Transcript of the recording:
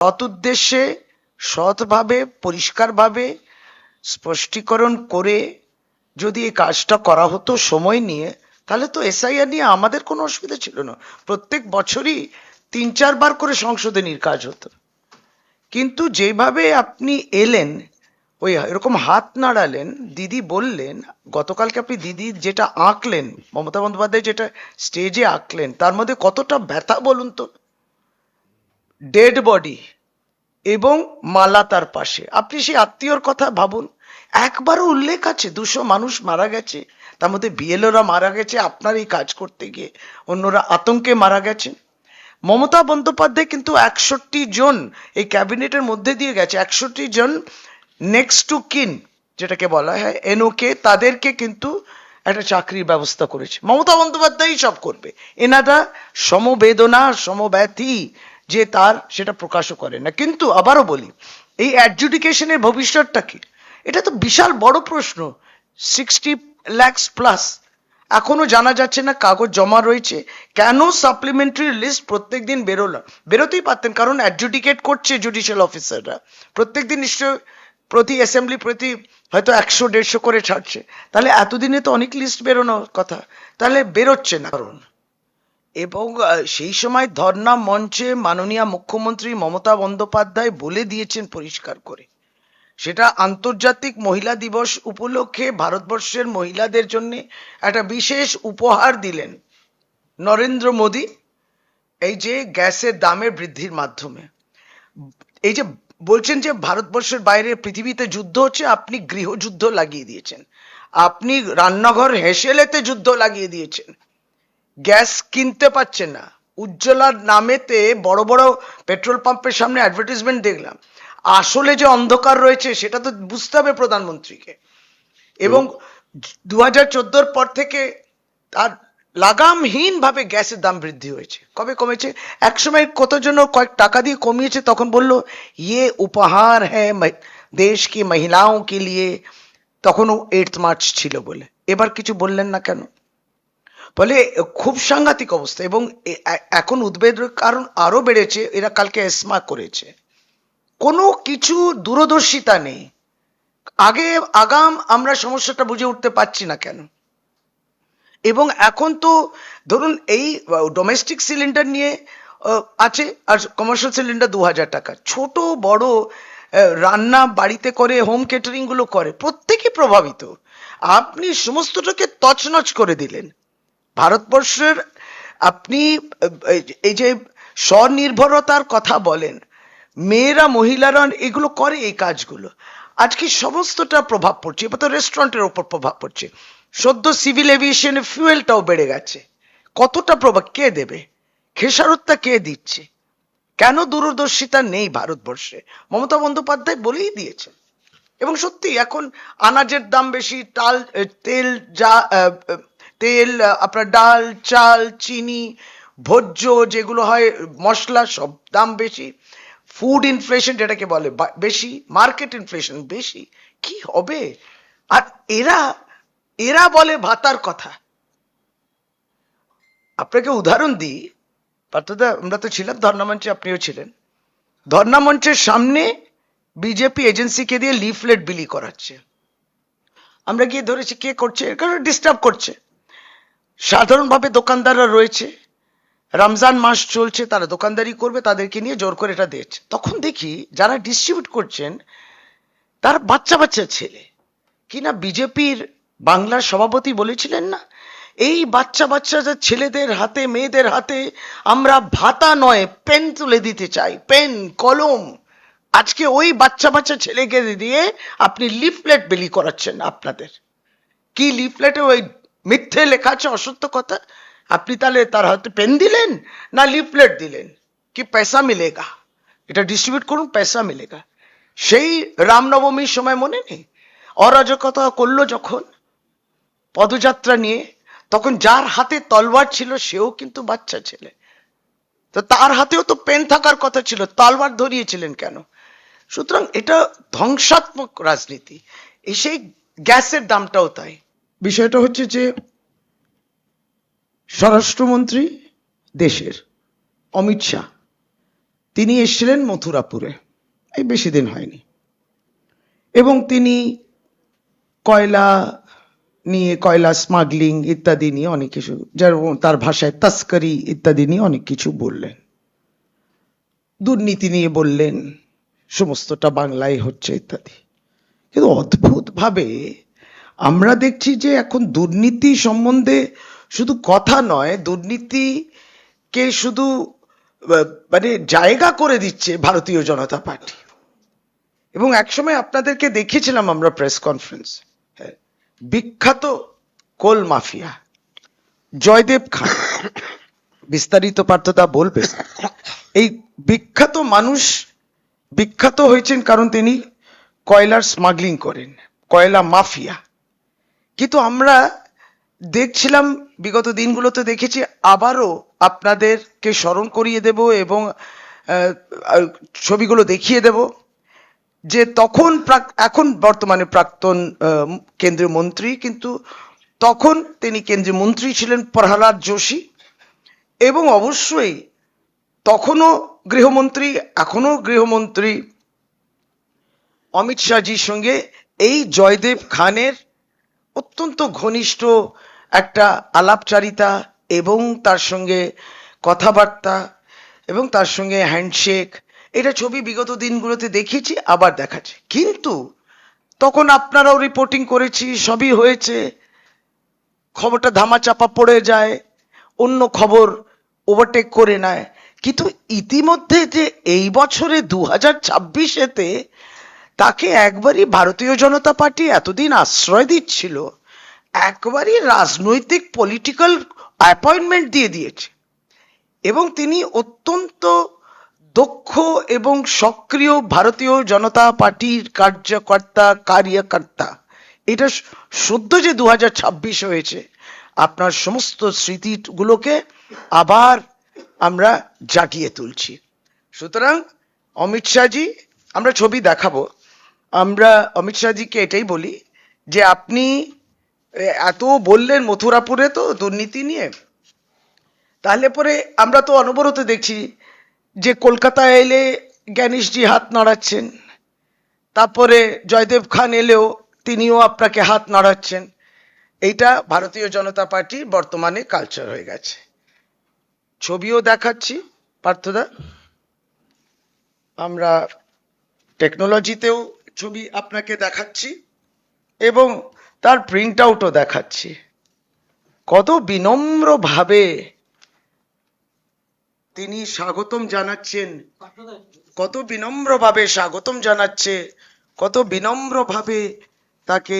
সৎ উদ্দেশ্যে, সৎভাবে, পরিষ্কারভাবে স্পষ্টীকরণ করে যদি এই কাজটা করা হতো সময় নিয়ে, তাহলে তো এসআইআর নিয়ে আমাদের কোনো অসুবিধা ছিল না। প্রত্যেক বছরই 3-4 বার করে সংশোধনীর কাজ হতো। কিন্তু যেভাবে আপনি এলেন, ওই এরকম হাত নাড়ালেন, দিদি বললেন, গতকালকে আপনি দিদি যেটা আঁকলেন, মমতা বন্দ্যোপাধ্যায় যেটা স্টেজে আঁকলেন, তার মধ্যে কতটা ব্যথা বলুন তো। ডেড বডি এবং মালা তার পাশে, আপনি সেই আত্মীয়র কথা ভাবুন। একবারও উল্লেখ আছে 200 মানুষ মারা গেছে, তার মধ্যে বিএলওরা মারা গেছে আপনার এই কাজ করতে গিয়ে, অন্যরা আতঙ্কে মারা গেছেন। মমতা বন্দ্যোপাধ্যায় কিন্তু 61 জন এই ক্যাবিনেটের মধ্যে দিয়ে গেছে, 61 জন নেক্সট টু কিন যেটাকে বলা হয় এনওকে, তাদেরকে কিন্তু একটা চাকরির ব্যবস্থা করেছে। মমতা বন্দ্যোপাধ্যায়ই সব করবে। এনারা সমবেদনা, সমব্যথী যে তার, সেটা প্রকাশও করে না। কিন্তু আবারও বলি, এই অ্যাডজুডিকেশনের ভবিষ্যৎটা কি? এটা তো বিশাল বড় প্রশ্ন। 60 লাখ প্লাস এখনো জানা যাচ্ছে না, কাগজ জমা রয়েছে। কেন সাপ্লিমেন্টারি লিস্ট প্রত্যেক দিন বেরোলো? বেরোতেই পারতেন, কারণ অ্যাডজুডিকেট করছে জুডিশিয়াল অফিসাররা প্রত্যেক দিন, নিশ্চয় প্রতি অ্যাসেম্বলি প্রতি হয়তো 100-150 করে ছাড়ছে। তাহলে এতদিনে তো অনেক লিস্ট বেরোনোর কথা, তাহলে বেরোচ্ছে না কারণ। এবং সেই সময় ধর্ণা মঞ্চে মাননীয় মুখ্যমন্ত্রী মমতা বন্দ্যোপাধ্যায় বলে দিয়েছেন পরিষ্কার করে, সেটা আন্তর্জাতিক মহিলা দিবস উপলক্ষে ভারতবর্ষের মহিলাদের জন্য একটা বিশেষ উপহার দিলেন নরেন্দ্র মোদী, এই যে গ্যাসের দামের বৃদ্ধির মাধ্যমে। এই যে বলছেন যে ভারতবর্ষের বাইরে পৃথিবীতে যুদ্ধ হচ্ছে, আপনি গৃহযুদ্ধ লাগিয়ে দিয়েছেন, আপনি রান্নাঘর হেসেলেতে যুদ্ধ লাগিয়ে দিয়েছেন। গ্যাস কিনতে পাচ্ছেন না। উজ্জ্বলার নামেতে বড় বড় পেট্রোল পাম্পের সামনে অ্যাডভার্টাইজমেন্ট দেখলাম। আসলে যে অন্ধকার রয়েছে সেটা তো বুঝতে হবে প্রধানমন্ত্রীকে। এবং 2014 পর থেকে তার লাগামহীন ভাবে গ্যাসের দাম বৃদ্ধি হয়েছে। কবে কমেছে? একসময় কত জন কয়েক টাকা দিয়ে কমিয়েছে, তখন বলল ইয়ে উপহার হ্যাঁ দেশ কি মহিলাও কে লিয়ে, তখনও 8 মার্চ ছিল বলে। এবার কিছু বললেন না কেন? ফলে খুব সাংঘাতিক অবস্থা। এবং এখন উদ্বেগের কারণ আরো বেড়েছে, এরা কালকে এসমা করেছে, কোনো কিছু দূরদর্শিতা নেই। আগে আগাম আমরা সমস্যাটা বুঝে উঠতে পারছি না কেন। এবং এখন তো ধরুন এই ডোমেস্টিক সিলিন্ডার নিয়ে আছে, আর কমার্শিয়াল সিলিন্ডার 2000 টাকা। ছোট বড় রান্না বাড়িতে করে, হোম কেটারিং গুলো করে, প্রত্যেকে প্রভাবিত। আপনি সমস্তটাকে তছনছ করে দিলেন ভারতবর্ষের। আপনি এই যে স্বনির্ভরতার কথা বলেন, মেয়েরা মহিলারা এগুলো করে এই কাজগুলো, আজকে সমস্তটা প্রভাব পড়ছে। এবার তো রেস্টুরেন্টের ওপর প্রভাব পড়ছে। সদ্য সিভিল এভিয়েশনের ফিউয়েলটাও বেড়ে গেছে। কতটা প্রভাব কে দেবে? খেসারতটা কে দিচ্ছে? কেন দূরদর্শিতা নেই ভারতবর্ষে? মমতা বন্দ্যোপাধ্যায় বলেই দিয়েছেন। এবং সত্যি এখন আনাজের দাম বেশি, তেল, যা তেল, আপনার ডাল, চাল, চিনি, ভোজ্য যেগুলো হয়, মশলা, সব দাম বেশি। ফুড ইনফ্লেশন যেটাকে বলে বেশি, মার্কেট ইনফ্লেশন বেশি। কি হবে? আর এরা এরা বলে ভাতার কথা। আপনাকে উদাহরণ দিই, পার্থদা, আমরা তো ছিলাম ধর্ণা মঞ্চে, আপনিও ছিলেন। ধর্ণা মঞ্চের সামনে বিজেপি এজেন্সিকে দিয়ে লিফলেট বিলি করাচ্ছে। আমরা গিয়ে ধরেছি কে করছে, কারণ ডিস্টার্ব করছে। সাধারণভাবে দোকানদাররা রয়েছে, রমজান মাস চলছে, তারা দোকানদারি করবে, তাদেরকে নিয়ে জোর করে এটা দিচ্ছে। তখন দেখি যারা ডিস্ট্রিবিউট করছেন তার বাচ্চা বাচ্চা ছেলে, কিনা বিজেপির বাংলার সভাপতি বলেছিলেন না, এই বাচ্চা বাচ্চা ছেলেদের হাতে, মেয়েদের হাতে আমরা ভাতা নয় পেন তুলে দিতে চাই, পেন, কলম। আজকে ওই বাচ্চা বাচ্চা ছেলেকে দিয়ে আপনি লিফলেট বিলি করাচ্ছেন। আপনাদের কি লিফলেটে ওই মিথ্যে লেখা আছে, অসত্য কথা। আপনি তাহলে তার হাতে পেন দিলেন না লিফলেট দিলেন? কি পয়সা মিলেগা? এটা ডিস্ট্রিবিউট করুন, পয়সা মিলেগা। সেই রামনবমীর সময় মনে নেই অরাজকতা করলো যখন পদযাত্রা নিয়ে, তখন যার হাতে তলোয়ার ছিল সেও কিন্তু বাচ্চা ছেলে, তো তার হাতেও তো পেন থাকার কথা ছিল, তলোয়ার ধরিয়েছিলেন কেন? সুতরাং এটা ধ্বংসাত্মক রাজনীতি। এই সেই গ্যাসের দামটাও তাই। বিষয়টা হচ্ছে যে স্বরাষ্ট্রমন্ত্রী দেশের অমিত শাহ, তিনি এসেছিলেন মথুরাপুরে, এই বেশি দিন হয়নি, এবং তিনি কয়লা নিয়ে, কয়লা স্মাগলিং ইত্যাদি নিয়ে অনেক কিছু, যার তার ভাষায় তস্করি ইত্যাদি নিয়ে অনেক কিছু বললেন, দুর্নীতি নিয়ে বললেন, সমস্তটা বাংলায় হচ্ছে ইত্যাদি। কিন্তু অদ্ভুত ভাবে আমরা দেখছি যে এখন দুর্নীতি সম্বন্ধে শুধু কথা নয়, দুর্নীতিকে শুধু মানে জায়গা করে দিচ্ছে ভারতীয় জনতা পার্টি। এবং একসময় আপনাদেরকে দেখিয়েছিলাম আমরা প্রেস কনফারেন্স, বিখ্যাত কোল মাফিয়া জয়দেব খান, বিস্তারিত পার্থদা বলবে। এই বিখ্যাত মানুষ বিখ্যাত হয়েছেন কারণ তিনি কয়লার স্মাগলিং করেন, কয়লা মাফিয়া। কিন্তু আমরা দেখছিলাম বিগত দিনগুলোতে, দেখেছি, আবারও আপনাদেরকে স্মরণ করিয়ে দেব এবং ছবিগুলো দেখিয়ে দেব যে তখন এখন বর্তমানে প্রাক্তন কেন্দ্রীয় মন্ত্রী, কিন্তু তখন তিনি কেন্দ্রীয় মন্ত্রী ছিলেন প্রহ্লাদ যোশী, এবং অবশ্যই তখনও গৃহমন্ত্রী, এখনো গৃহমন্ত্রী অমিত শাহজির সঙ্গে এই জয়দেব খানের অত্যন্ত ঘনিষ্ঠ একটা আলাপচারিতা এবং তার সঙ্গে কথাবার্তা এবং তার সঙ্গে হ্যান্ডশেক, এটা ছবি বিগত দিনগুলোতে দেখিয়েছি, আবার দেখাচ্ছে। কিন্তু তখন আপনারাও রিপোর্টিং করেছি, সবই হয়েছে, খবরটা ধামাচাপা পড়ে যায়, অন্য খবর ওভারটেক করে নেয়। কিন্তু ইতিমধ্যে যে এই বছরে 2026-এতে তাকে একবারই ভারতীয় জনতা পার্টি এতদিন আশ্রয় দিচ্ছিল, একবারই রাজনৈতিক পলিটিক্যাল অ্যাপয়েন্টমেন্ট দিয়ে দিয়েছে, এবং তিনি অত্যন্ত দক্ষ এবং সক্রিয় ভারতীয় জনতা পার্টির কার্যকর্তা। এটা সদ্য যে 2026 হয়েছে, আপনার সমস্ত স্মৃতিগুলোকে আবার আমরা জাগিয়ে তুলছি। সুতরাং অমিত শাহজি, আমরা ছবি দেখাবো, আমরা অমিত শাহজিকে এটাই বলি যে আপনি এত বললেন মথুরাপুরে তো দুর্নীতি নিয়ে, তাহলে পরে আমরা তো অনবরত দেখছি যে কলকাতায় এলে জ্ঞানেশজি হাত নাড়াচ্ছেন, তারপরে জয়দেব খান এলেও তিনিও আপনাকে হাত নাড়াচ্ছেন। এইটা ভারতীয় জনতা পার্টির বর্তমানে কালচার হয়ে গেছে। ছবিও দেখাচ্ছি পার্থদা, আমরা টেকনোলজিতেও ছবি আপনাকে দেখাচ্ছি এবং তার প্রিন্ট আউটও দেখাচ্ছি। কত বিনম্রভাবে তিনি স্বাগতম জানাচ্ছেন, কত বিনম্রভাবে স্বাগতম জানাচ্ছে, কত বিনম্রভাবে তাকে